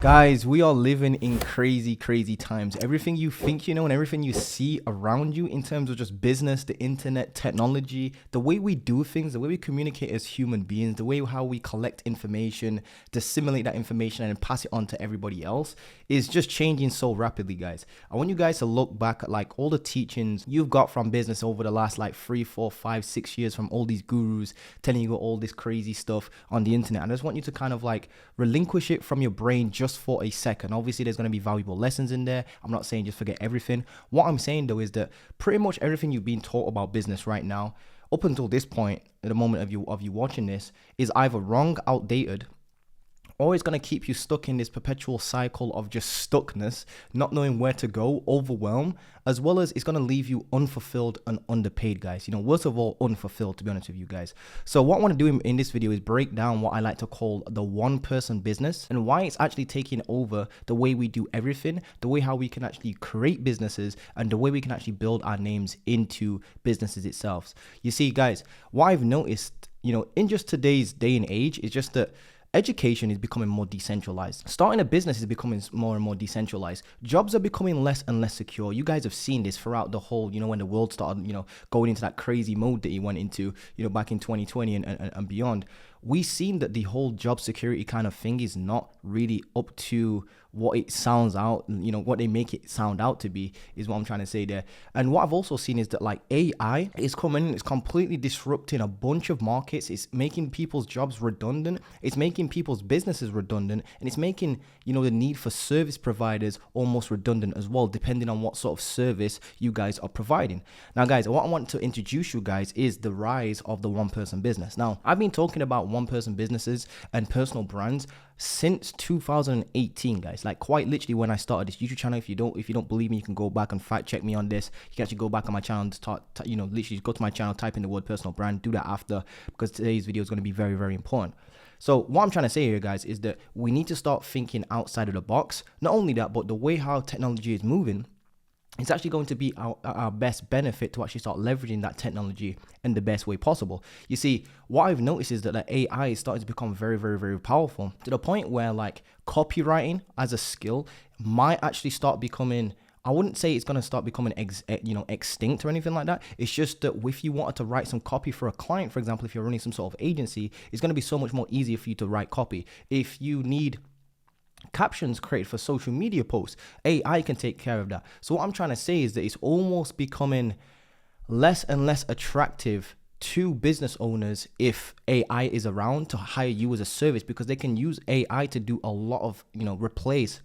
Guys, we are living in crazy, crazy times. Everything you think you know and everything you see around you in terms of just business, the internet, technology, the way we do things, the way we communicate as human beings, the way how we collect information, disseminate that information and then pass it on to everybody else is just changing so rapidly, guys. I want you guys to look back at like all the teachings you've got from business over the last like 3, 4, 5, 6 years from all these gurus telling you all this crazy stuff on the internet. And I just want you to kind of like relinquish it from your brain just for a second. Obviously, there's going to be valuable lessons in there. I'm not saying just forget everything. What I'm saying though is that pretty much everything you've been taught about business right now, up until this point, at the moment of you watching this, is either wrong, outdated, or it's going to keep you stuck in this perpetual cycle of just stuckness, not knowing where to go, overwhelm, as well as it's going to leave you unfulfilled and underpaid, guys. You know, worst of all, unfulfilled, to be honest with you guys. So what I want to do in this video is break down what I like to call the one-person business and why it's actually taking over the way we do everything, the way how we can actually create businesses, and the way we can actually build our names into businesses itself. You see, guys, what I've noticed, you know, in just today's day and age is just that education is becoming more decentralized. Starting a business is becoming more and more decentralized. Jobs are becoming less and less secure. You guys have seen this throughout the whole, you know, when the world started, you know, going into that crazy mode that it went into, you know, back in 2020 and beyond. We've seen that the whole job security kind of thing is not really up to what it sounds out, you know, what they make it sound out to be is what I'm trying to say there. And what I've also seen is that like AI is coming, it's completely disrupting a bunch of markets. It's making people's jobs redundant. It's making people's businesses redundant. And it's making, you know, the need for service providers almost redundant as well, depending on what sort of service you guys are providing. Now, guys, what I want to introduce you guys is the rise of the one-person business. Now, I've been talking about one-person businesses and personal brands since 2018, guys. Like quite literally when I started this YouTube channel. If you don't believe me, you can go back and fact check me on this. You can actually go back on my channel and start, you know, literally go to my channel, type in the word personal brand, do that after, because today's video is going to be very, very important. So what I'm trying to say here, guys, is that we need to start thinking outside of the box. Not only that, but the way how technology is moving, it's actually going to be our best benefit to actually start leveraging that technology in the best way possible. You see, what I've noticed is that the AI is starting to become very, very, very powerful to the point where like copywriting as a skill might actually start becoming, I wouldn't say it's going to start becoming extinct or anything like that. It's just that if you wanted to write some copy for a client, for example, if you're running some sort of agency, it's going to be so much more easier for you to write copy. If you need captions created for social media posts, AI can take care of that. So what I'm trying to say is that it's almost becoming less and less attractive to business owners if AI is around to hire you as a service, because they can use AI to do a lot of, you know, replace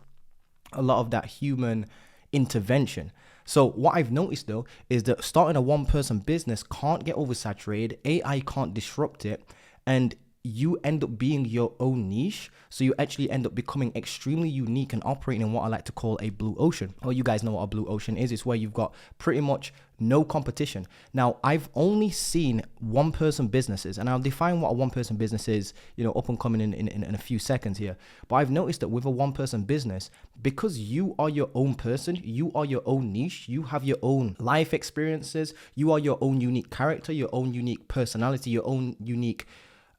a lot of that human intervention. So what I've noticed though is that starting a one-person business can't get oversaturated, AI can't disrupt it, and you end up being your own niche. So you actually end up becoming extremely unique and operating in what I like to call a blue ocean. Well, you guys know what a blue ocean is. It's where you've got pretty much no competition. Now, I've only seen one-person businesses, and I'll define what a one-person business is, you know, up and coming in a few seconds here. But I've noticed that with a one-person business, because you are your own person, you are your own niche, you have your own life experiences, you are your own unique character, your own unique personality, your own unique,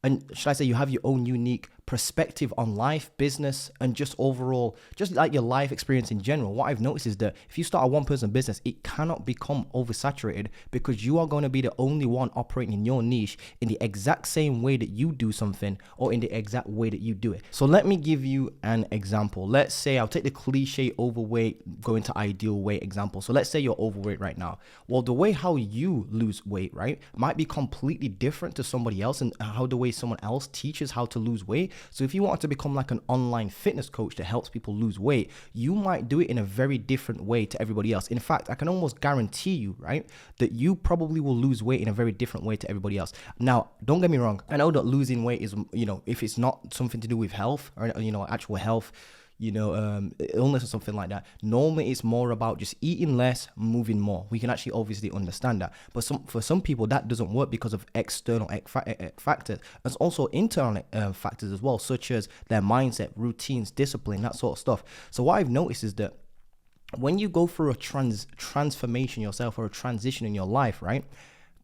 and should I say you have your own unique perspective on life, business, and just overall, just like your life experience in general. What I've noticed is that if you start a one-person business, it cannot become oversaturated because you are going to be the only one operating in your niche in the exact same way that you do something or in the exact way that you do it. So let me give you an example. Let's say I'll take the cliche overweight, go into ideal weight example. So let's say you're overweight right now. Well, the way how you lose weight, right, might be completely different to somebody else, and how the way someone else teaches how to lose weight. So if you want to become like an online fitness coach that helps people lose weight, you might do it in a very different way to everybody else. In fact, I can almost guarantee you, right, that you probably will lose weight in a very different way to everybody else. Now, don't get me wrong. I know that losing weight is, you know, if it's not something to do with health or, you know, actual health, you know, illness or something like that. Normally it's more about just eating less, moving more. We can actually obviously understand that. But for some people that doesn't work because of external factors. There's also internal factors as well, such as their mindset, routines, discipline, that sort of stuff. So what I've noticed is that when you go through a transformation yourself or a transition in your life, right,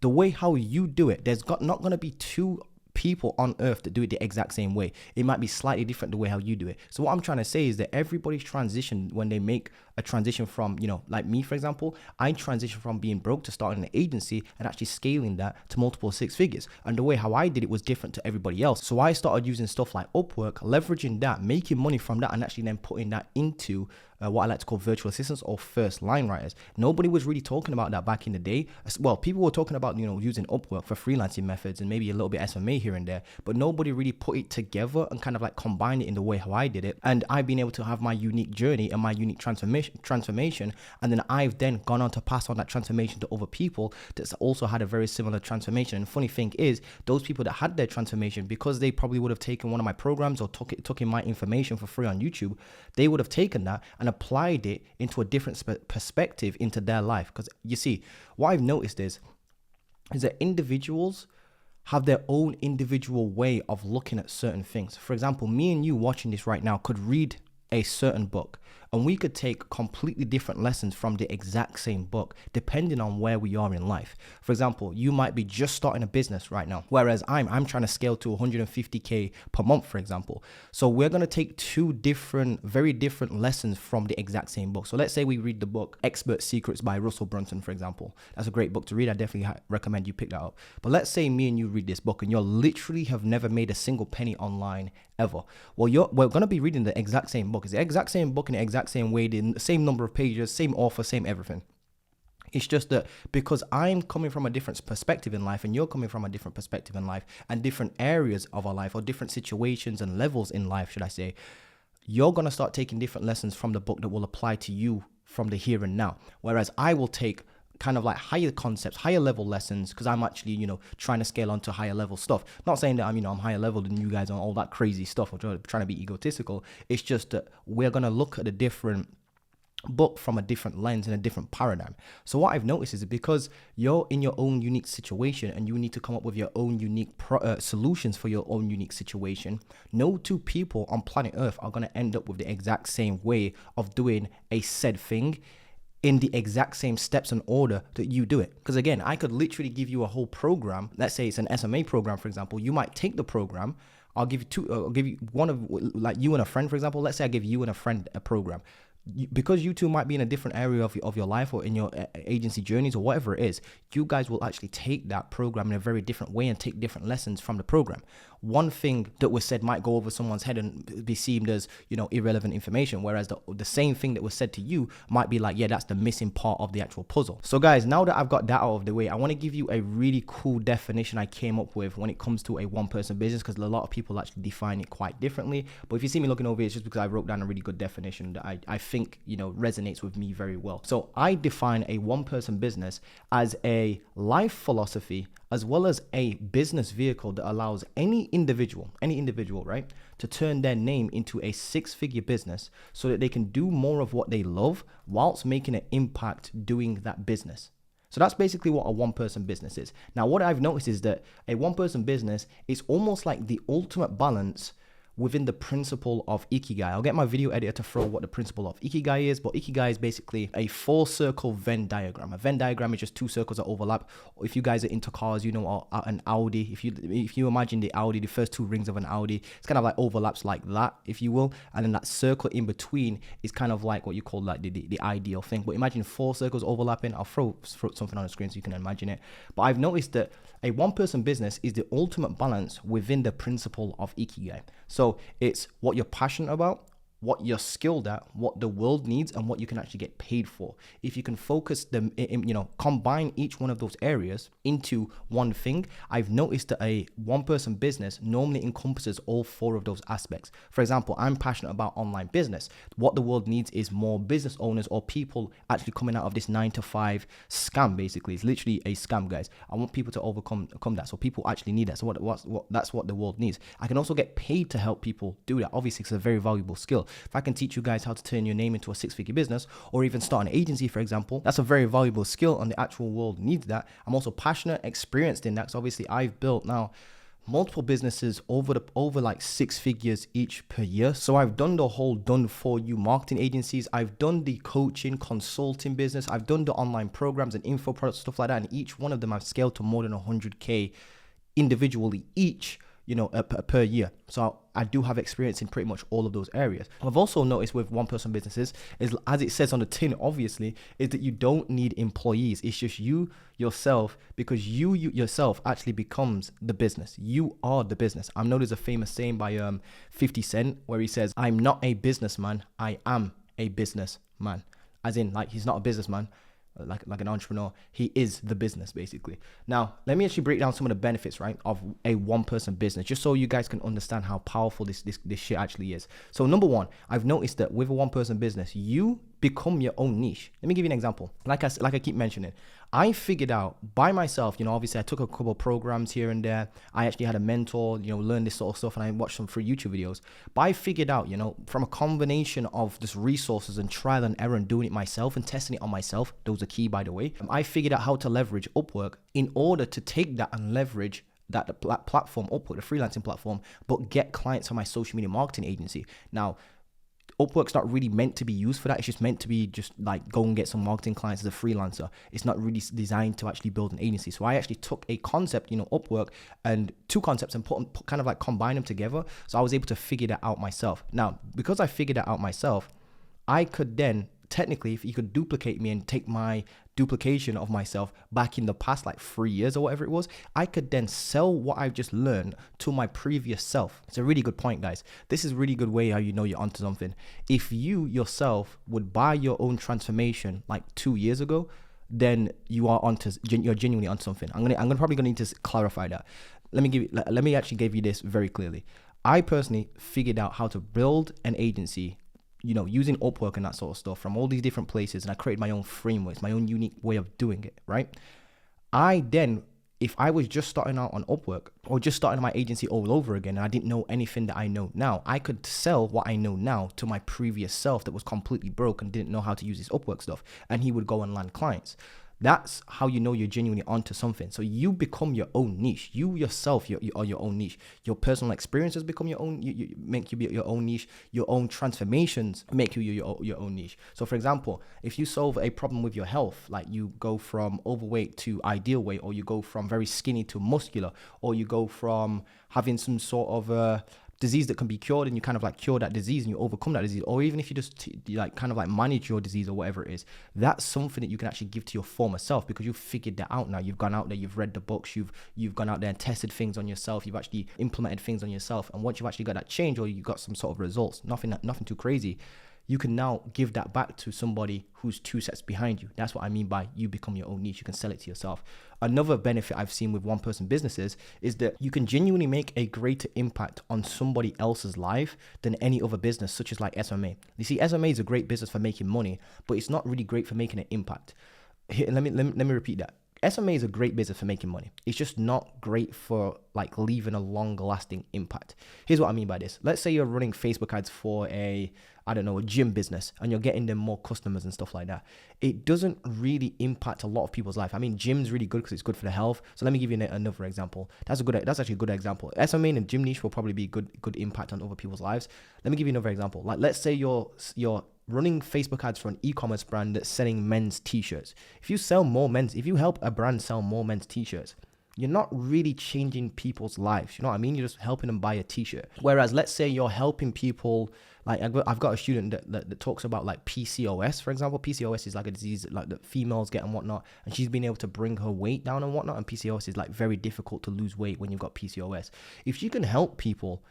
the way how you do it, there's not going to be two people on earth that do it the exact same way. It might be slightly different the way how you do it. So what I'm trying to say is that everybody's transition, when they make a transition from, like me, for example, I transitioned from being broke to starting an agency and actually scaling that to multiple six figures. And the way how I did it was different to everybody else. So I started using stuff like Upwork, leveraging that, making money from that, and actually then putting that into what I like to call virtual assistants or first line writers. Nobody was really talking about that back in the day. Well, people were talking about, using Upwork for freelancing methods and maybe a little bit SMA here and there, but nobody really put it together and kind of like combined it in the way how I did it. And I've been able to have my unique journey and my unique transformation. And then I've then gone on to pass on that transformation to other people that's also had a very similar transformation. And funny thing is, those people that had their transformation, because they probably would have taken one of my programs or took in my information for free on YouTube, they would have taken that and applied it into a different perspective into their life. Because you see, what I've noticed is that individuals have their own individual way of looking at certain things. For example, me and you watching this right now could read a certain book, and we could take completely different lessons from the exact same book depending on where we are in life. For example, you might be just starting a business right now, whereas I'm trying to scale to 150K per month, for example. So we're going to take two very different lessons from the exact same book. So let's say we read the book Expert Secrets by Russell Brunson, for example. That's a great book to read. I definitely recommend you pick that up. But let's say me and you read this book and you literally have never made a single penny online ever. Well, we're going to be reading the exact same book. It's the exact same book in the exact same way, the same number of pages, same author, same everything. It's just that because I'm coming from a different perspective in life and you're coming from a different perspective in life and different areas of our life or different situations and levels in life, should I say, you're going to start taking different lessons from the book that will apply to you from the here and now. Whereas I will take kind of like higher concepts, higher level lessons, because I'm actually, trying to scale onto higher level stuff. Not saying that I'm higher level than you guys on all that crazy stuff or trying to be egotistical. It's just that we're going to look at a different book from a different lens and a different paradigm. So what I've noticed is because you're in your own unique situation and you need to come up with your own unique solutions for your own unique situation, no two people on planet Earth are going to end up with the exact same way of doing a said thing in the exact same steps and order that you do it. Because again, I could literally give you a whole program. Let's say it's an SMA program, for example. You might take the program. I'll give you one of, like, you and a friend, for example. Let's say I give you and a friend a program. Because you two might be in a different area of your life or in your agency journeys or whatever it is, you guys will actually take that program in a very different way and take different lessons from the program. One thing that was said might go over someone's head and be seen as, irrelevant information, whereas the same thing that was said to you might be like, yeah, that's the missing part of the actual puzzle. So guys, now that I've got that out of the way, I want to give you a really cool definition I came up with when it comes to a one-person business, because a lot of people actually define it quite differently. But if you see me looking over here, it's just because I wrote down a really good definition that I think, resonates with me very well. So I define a one-person business as a life philosophy as well as a business vehicle that allows any individual, right, to turn their name into a six-figure business so that they can do more of what they love whilst making an impact doing that business. So that's basically what a one-person business is. Now, what I've noticed is that a one-person business is almost like the ultimate balance within the principle of Ikigai. I'll get my video editor to throw what the principle of Ikigai is, but Ikigai is basically a 4-circle Venn diagram. A Venn diagram is just 2 circles that overlap. If you guys are into cars, an Audi. If you imagine the Audi, the first 2 rings of an Audi, it's kind of like overlaps like that, if you will, and then that circle in between is kind of like what you call like the ideal thing. But imagine 4 circles overlapping. I'll throw something on the screen so you can imagine it. But I've noticed that a one-person business is the ultimate balance within the principle of Ikigai. So it's what you're passionate about, what you're skilled at, what the world needs, and what you can actually get paid for. If you can focus them, combine each one of those areas into one thing, I've noticed that a one-person business normally encompasses all 4 of those aspects. For example, I'm passionate about online business. What the world needs is more business owners or people actually coming out of this 9-to-5 scam. Basically, it's literally a scam, guys. I want people to overcome that. So people actually need that. So that's what the world needs. I can also get paid to help people do that. Obviously, it's a very valuable skill. If I can teach you guys how to turn your name into a 6-figure business or even start an agency, for example, that's a very valuable skill and the actual world needs that. I'm also passionate, experienced in that. So obviously I've built now multiple businesses over like 6 figures each per year. So I've done the whole done for you marketing agencies. I've done the coaching, consulting business. I've done the online programs and info products, stuff like that. And each one of them I've scaled to more than 100K individually each, per year. So I do have experience in pretty much all of those areas. I've also noticed with one person businesses is, as it says on the tin, obviously, is that you don't need employees. It's just you yourself, because you yourself actually becomes the business. You are the business. I know there's a famous saying by 50 Cent where he says, "I'm not a businessman, I am a businessman." As in, like, he's not a businessman, like an entrepreneur, he is the business, basically. Now, let me actually break down some of the benefits, right, of a one person business, just so you guys can understand how powerful this shit actually is. So number one, I've noticed that with a one person business, you become your own niche. Let me give you an example. Like I keep mentioning, I figured out by myself, obviously I took a couple of programs here and there. I actually had a mentor, learn this sort of stuff, and I watched some free YouTube videos. But I figured out, from a combination of just resources and trial and error and doing it myself and testing it on myself, those are key, by the way. I figured out how to leverage Upwork in order to take that and leverage that platform, Upwork, the freelancing platform, but get clients on my social media marketing agency. Now, Upwork's not really meant to be used for that. It's just meant to be just like go and get some marketing clients as a freelancer. It's not really designed to actually build an agency. So I actually took a concept, Upwork, and two concepts and kind of like combine them together. So I was able to figure that out myself. Now, because I figured that out myself, I could then technically, if you could duplicate me and take my duplication of myself back in the past, like 3 years or whatever it was, I could then sell what I've just learned to my previous self. It's a really good point, guys. This is a really good way how you know you're onto something. If you yourself would buy your own transformation like 2 years ago, then you're genuinely onto something. I'm probably gonna need to clarify that. Let me actually give you this very clearly. I personally figured out how to build an agency, using Upwork and that sort of stuff from all these different places. And I created my own frameworks, my own unique way of doing it, right? I then, if I was just starting out on Upwork or just starting my agency all over again, and I didn't know anything that I know now, I could sell what I know now to my previous self that was completely broke and didn't know how to use this Upwork stuff. And he would go and land clients. That's how you know you're genuinely onto something. So you become your own niche. You yourself, you are your own niche. Your personal experiences become your own. You make you be your own niche. Your own transformations make you your own niche. So, for example, if you solve a problem with your health, like you go from overweight to ideal weight, or you go from very skinny to muscular, or you go from having some sort of disease that can be cured, and you kind of like cure that disease and you overcome that disease, or even if you just kind of like manage your disease or whatever it is, that's something that you can actually give to your former self, because you've figured that out now. You've gone out there, you've read the books, you've gone out there and tested things on yourself, you've actually implemented things on yourself, and once you've actually got that change or you got some sort of results, nothing too crazy, you can now give that back to somebody who's two steps behind you. That's what I mean by you become your own niche. You can sell it to yourself. Another benefit I've seen with one person businesses is that you can genuinely make a greater impact on somebody else's life than any other business, such as like SMA. You see, SMA is a great business for making money, but it's not really great for making an impact. Here, let me repeat that. SMA is a great business for making money. It's just not great for like leaving a long-lasting impact. Here's what I mean by this. Let's say you're running Facebook ads for a gym business, and you're getting them more customers and stuff like that. It doesn't really impact a lot of people's life. I mean, gym's really good because it's good for the health. So let me give you another example. That's actually a good example. SMA and gym niche will probably be good impact on other people's lives. Let me give you another example. Like, let's say you're running Facebook ads for an e-commerce brand that's selling men's t-shirts. If you help a brand sell more men's t-shirts, you're not really changing people's lives. You know what I mean? You're just helping them buy a t-shirt. Whereas let's say you're helping people, like I've got a student that talks about like PCOS, for example. PCOS is like a disease like that females get and whatnot, and she's been able to bring her weight down and whatnot. And PCOS is like very difficult to lose weight when you've got PCOS. If you can help people,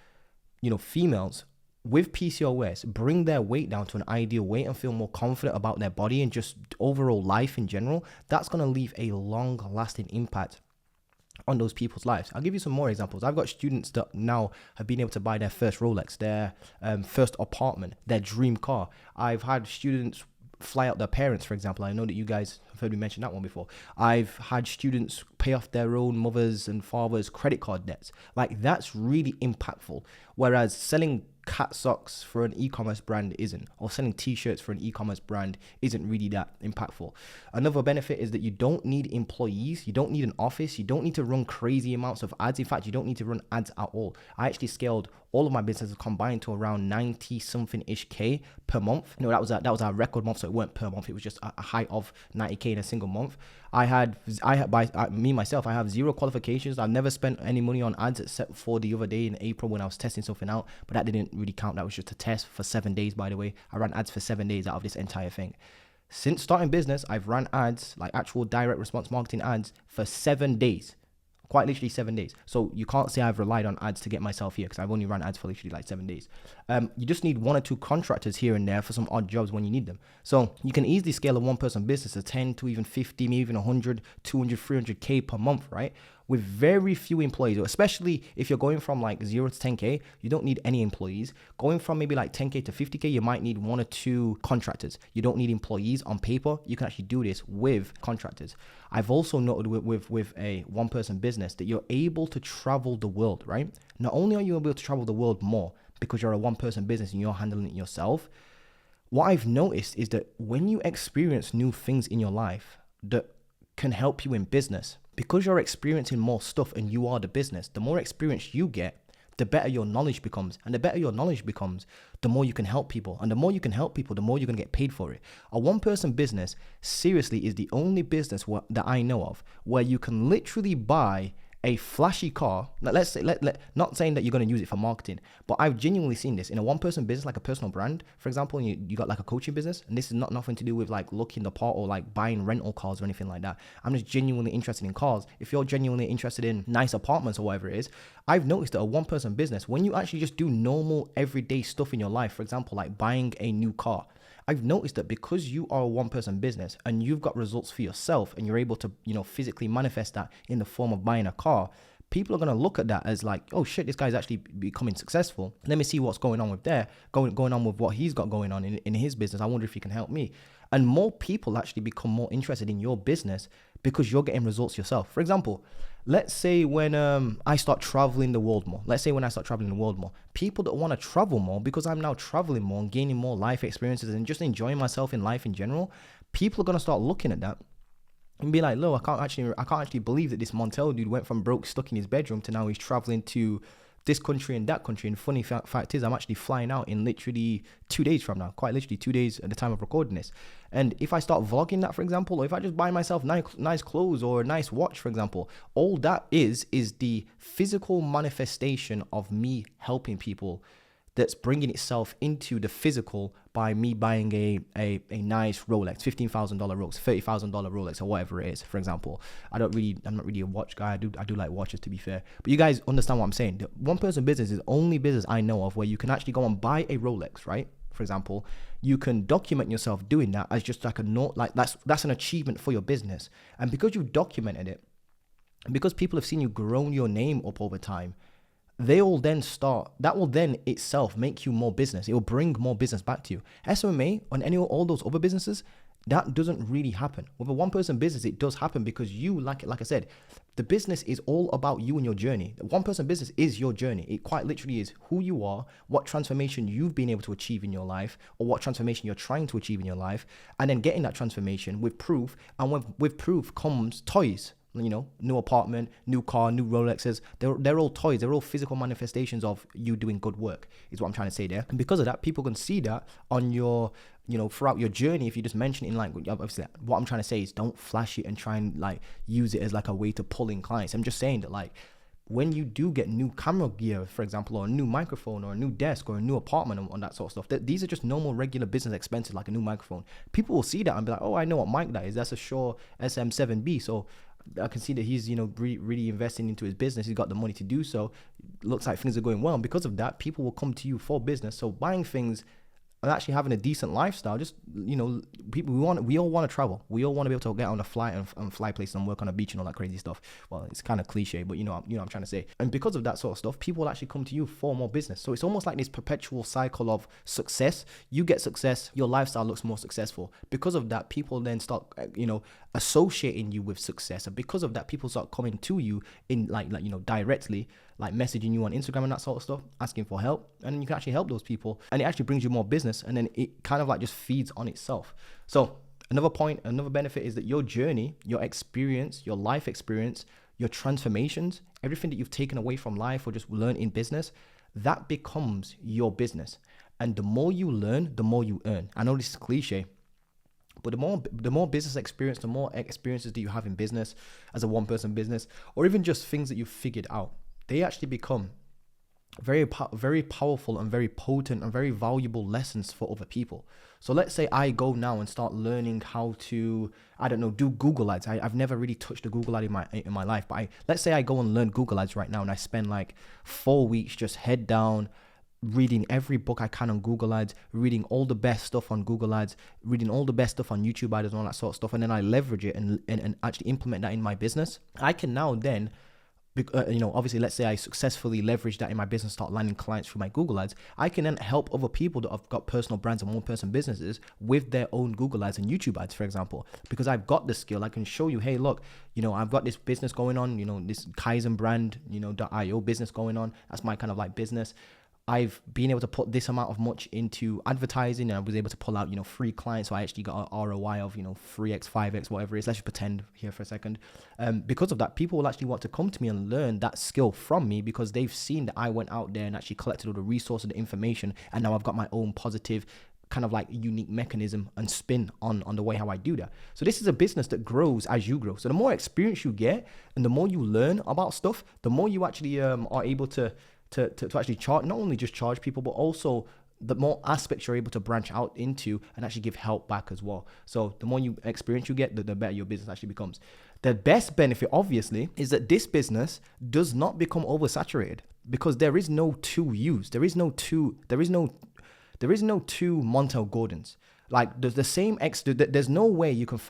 females with PCOS, bring their weight down to an ideal weight and feel more confident about their body and just overall life in general, that's going to leave a long-lasting impact on those people's lives. I'll give you some more examples. I've got students that now have been able to buy their first Rolex, their first apartment, their dream car. I've had students fly out their parents, for example. I know that you guys have heard me mention that one before. I've had students pay off their own mothers and fathers' credit card debts. Like, that's really impactful. Whereas selling cat socks for an e-commerce brand isn't, or selling t-shirts for an e-commerce brand isn't really that impactful. Another benefit is that you don't need employees, you don't need an office, you don't need to run crazy amounts of ads. In fact, you don't need to run ads at all. I actually scaled all of my businesses combined to around 90 something ish K per month. That was our record month. So it weren't per month. It was just a height of 90K in a single month. I have zero qualifications. I've never spent any money on ads except for the other day in April when I was testing something out, but that didn't really count. That was just a test for 7 days, by the way. I ran ads for 7 days out of this entire thing. Since starting business, I've run ads, like actual direct response marketing ads, for 7 days. Quite literally 7 days. So you can't say I've relied on ads to get myself here, because I've only run ads for literally like 7 days. You just need 1 or 2 contractors here and there for some odd jobs when you need them. So you can easily scale a 1-person business to 10 to even 50, maybe even 100, 200, 300K per month, right? With very few employees, especially if you're going from like 0 to 10K, you don't need any employees. Going from maybe like 10K to 50K, you might need 1 or 2 contractors. You don't need employees on paper. You can actually do this with contractors. I've also noted with a 1-person business that you're able to travel the world, right? Not only are you able to travel the world more because you're a 1-person business and you're handling it yourself, what I've noticed is that when you experience new things in your life that can help you in business, because you're experiencing more stuff and you are the business, the more experience you get, the better your knowledge becomes. And the better your knowledge becomes, the more you can help people. And the more you can help people, the more you're going to get paid for it. A 1-person business, seriously, is the only business that I know of where you can literally buy a flashy car. Let's say, not saying that you're going to use it for marketing, but I've genuinely seen this in a 1-person business, like a personal brand, for example. You got like a coaching business, and this is nothing to do with like looking the part or like buying rental cars or anything like that. I'm just genuinely interested in cars. If you're genuinely interested in nice apartments or whatever it is, I've noticed that a 1-person business, when you actually just do normal everyday stuff in your life, for example, like buying a new car, I've noticed that because you are a 1-person business and you've got results for yourself and you're able to, physically manifest that in the form of buying a car, people are going to look at that as like, oh shit, this guy's actually becoming successful. Let me see what's going on with going on with what he's got going on in his business. I wonder if he can help me. And more people actually become more interested in your business because you're getting results yourself. For example, let's say when I start traveling the world more. People that want to travel more, because I'm now traveling more and gaining more life experiences and just enjoying myself in life in general, people are going to start looking at that and be like, look, I can't actually believe that this Montel dude went from broke, stuck in his bedroom, to now he's traveling to this country and that country. And funny fact is, I'm actually flying out in literally 2 days from now, quite literally 2 days at the time of recording this. And if I start vlogging that, for example, or if I just buy myself nice clothes or a nice watch, for example, all that is the physical manifestation of me helping people, that's bringing itself into the physical by me buying a nice Rolex, $15,000 Rolex, $30,000 Rolex, or whatever it is, for example. I'm not really a watch guy. I do like watches, to be fair. But you guys understand what I'm saying. The 1-person business is the only business I know of where you can actually go and buy a Rolex, right? For example, you can document yourself doing that as just like a note, like that's an achievement for your business. And because you've documented it, and because people have seen you grown your name up over time, that will then itself make you more business. It will bring more business back to you. SMMA and all those other businesses, that doesn't really happen. With a 1-person business, it does happen because you, like I said, the business is all about you and your journey. The 1-person business is your journey. It quite literally is who you are, what transformation you've been able to achieve in your life, or what transformation you're trying to achieve in your life, and then getting that transformation with proof. And with proof comes toys. New apartment, new car, new Rolexes. They're all toys. They're all physical manifestations of you doing good work, is what I'm trying to say there. And because of that, people can see that on your, throughout your journey. If you just mention it in language, obviously, what I'm trying to say is don't flash it and try and like use it as like a way to pull in clients. I'm just saying that like, when you do get new camera gear, for example, or a new microphone or a new desk or a new apartment and that sort of stuff, these are just normal regular business expenses, like a new microphone. People will see that and be like, oh, I know what mic that is. That's a Shure SM7B. So I can see that he's, really investing into his business. He's got the money to do so. Looks like things are going well. And because of that, people will come to you for business. So buying things and actually having a decent lifestyle, just, people, we all want to travel. We all want to be able to get on a flight and fly places and work on a beach and all that crazy stuff. Well, it's kind of cliche, but you know what I'm trying to say. And because of that sort of stuff, people will actually come to you for more business. So it's almost like this perpetual cycle of success. You get success, your lifestyle looks more successful. Because of that, people then start, associating you with success. And because of that, people start coming to you in directly, like messaging you on Instagram and that sort of stuff, asking for help. And then you can actually help those people, and it actually brings you more business, and then it kind of like just feeds on itself. So another benefit is that your journey, your experience, your life experience, your transformations, everything that you've taken away from life or just learned in business, that becomes your business. And the more you learn, the more you earn. I know this is cliche, but the more business experience, the more experiences that you have in business as a one person business, or even just things that you've figured out, they actually become very powerful and very potent and very valuable lessons for other people. So let's say I go now and start learning how to, I don't know, do Google ads. I've never really touched a Google ad in my life, but let's say I go and learn Google ads right now, and I spend like 4 weeks just head down, reading every book I can on Google ads, reading all the best stuff on Google ads, reading all the best stuff on YouTube ads and all that sort of stuff. And then I leverage it and actually implement that in my business. I can now then, obviously, let's say I successfully leverage that in my business, start landing clients through my Google ads. I can then help other people that have got personal brands and one-person businesses with their own Google ads and YouTube ads, for example, because I've got the skill. I can show you, hey, look, I've got this business going on, this Kaizen brand, .io business going on. That's my kind of like business. I've been able to put this amount of much into advertising, and I was able to pull out, free clients. So I actually got an ROI of, 3x, 5x, whatever it is. Let's just pretend here for a second. Because of that, people will actually want to come to me and learn that skill from me, because they've seen that I went out there and actually collected all the resources and the information. And now I've got my own positive kind of like unique mechanism and spin on the way how I do that. So this is a business that grows as you grow. So the more experience you get and the more you learn about stuff, the more you actually are able to actually charge, not only just charge people, but also the more aspects you're able to branch out into and actually give help back as well. So the more you experience you get, the better your business actually becomes. The best benefit, obviously, is that this business does not become oversaturated, because there is no two yous. There is no two Montel Gordons. Like the same there's no way you can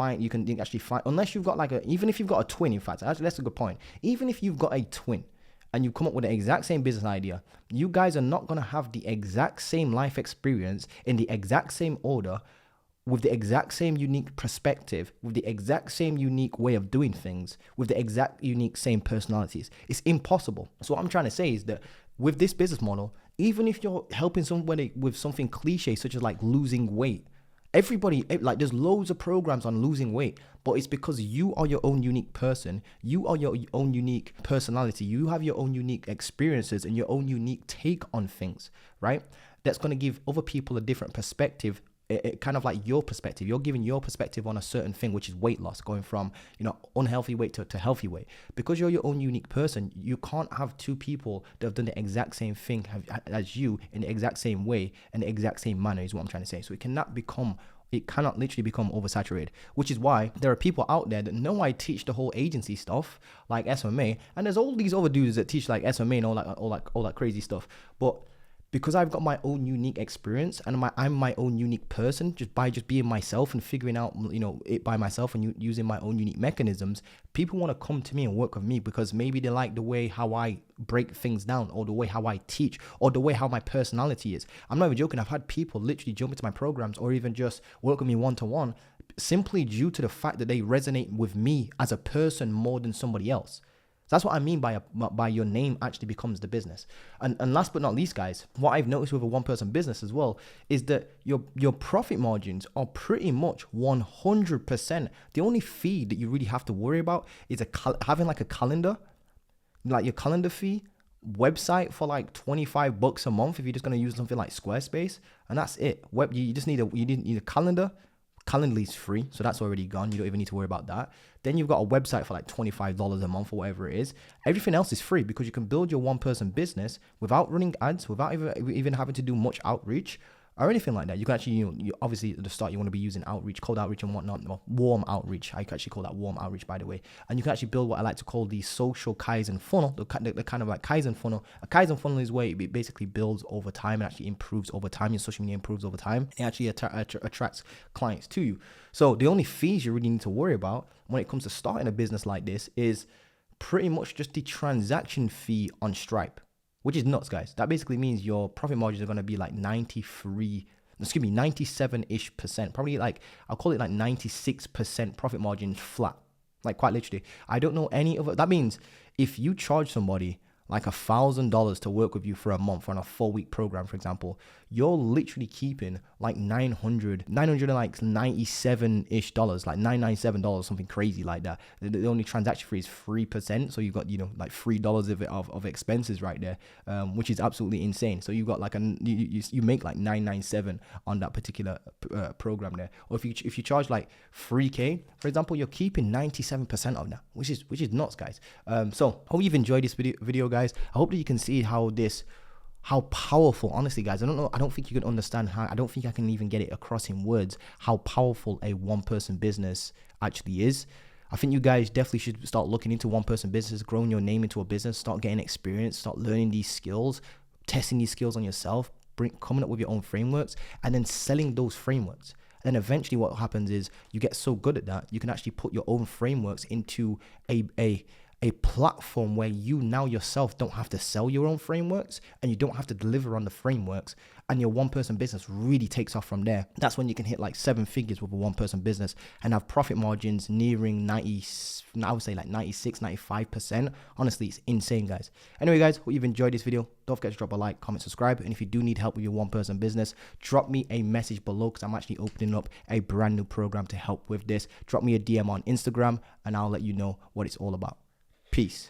actually find, unless you've got even if you've got a twin, in fact, that's a good point. Even if you've got a twin, and you come up with the exact same business idea, you guys are not going to have the exact same life experience in the exact same order, with the exact same unique perspective, with the exact same unique way of doing things, with the exact unique same personalities. It's impossible. So what I'm trying to say is that with this business model, even if you're helping somebody with something cliche, such as like losing weight, everybody, like, there's loads of programs on losing weight, but it's because you are your own unique person. You are your own unique personality. You have your own unique experiences and your own unique take on things, right? That's going to give other people a different perspective. It kind of like your perspective. You're giving your perspective on a certain thing, which is weight loss, going from, unhealthy weight to healthy weight. Because you're your own unique person, you can't have two people that have done the exact same thing as you in the exact same way and the exact same manner, is what I'm trying to say. So it cannot literally become oversaturated, which is why there are people out there that know I teach the whole agency stuff like SMA, and there's all these other dudes that teach like SMA and all that crazy stuff. But because I've got my own unique experience and I'm my own unique person, just being myself and figuring out, it by myself and using my own unique mechanisms, people want to come to me and work with me because maybe they like the way how I break things down, or the way how I teach, or the way how my personality is. I'm not even joking. I've had people literally jump into my programs or even just work with me one-to-one simply due to the fact that they resonate with me as a person more than somebody else. That's what I mean by your name actually becomes the business. And last but not least, guys, what I've noticed with a one-person business as well is that your profit margins are pretty much 100%. The only fee that you really have to worry about is having like a calendar, like your calendar fee, website for like $25 a month if you're just going to use something like Squarespace, and that's it. You just need a calendar. Calendly is free, so that's already gone. You don't even need to worry about that. Then you've got a website for like $25 a month or whatever it is. Everything else is free because you can build your one-person business without running ads, without even having to do much outreach or anything like that. You can actually, you obviously at the start you want to be using outreach, cold outreach and whatnot, or warm outreach. I can actually call that warm outreach, by the way. And you can actually build what I like to call the social Kaizen funnel, the kind of like Kaizen funnel. A Kaizen funnel is where it basically builds over time and actually improves over time. Your social media improves over time. It actually attracts clients to you. So the only fees you really need to worry about when it comes to starting a business like this is pretty much just the transaction fee on Stripe, which is nuts, guys. That basically means your profit margins are going to be like 97-ish percent. Probably like, I'll call it like 96% profit margin flat. Like quite literally. I don't know any other. That means if you charge somebody like $1,000 to work with you for a month on a 4-week program, for example, you're literally keeping like 997 ish dollars, like $997, something crazy like that. The only transaction fee is 3%, so you've got, you know, like $3 of expenses right there, which is absolutely insane. So you've got like you make like 997 on that particular program there. Or if you charge like 3K, for example, you're keeping 97% of that, which is nuts, guys. So I hope you've enjoyed this video, guys. I hope that you can see how powerful, honestly, guys, I don't think you can understand I don't think I can even get it across in words how powerful a one-person business actually is. I think you guys definitely should start looking into one-person business, growing your name into a business, start getting experience, start learning these skills, testing these skills on yourself, coming up with your own frameworks, and then selling those frameworks. And then eventually what happens is you get so good at that, you can actually put your own frameworks into a platform where you now yourself don't have to sell your own frameworks and you don't have to deliver on the frameworks, and your one-person business really takes off from there. That's when you can hit like 7 figures with a one-person business and have profit margins nearing 90, I would say like 96, 95%. Honestly, it's insane, guys. Anyway, guys, hope you've enjoyed this video. Don't forget to drop a like, comment, subscribe. And if you do need help with your one-person business, drop me a message below, because I'm actually opening up a brand new program to help with this. Drop me a DM on Instagram and I'll let you know what it's all about. Peace.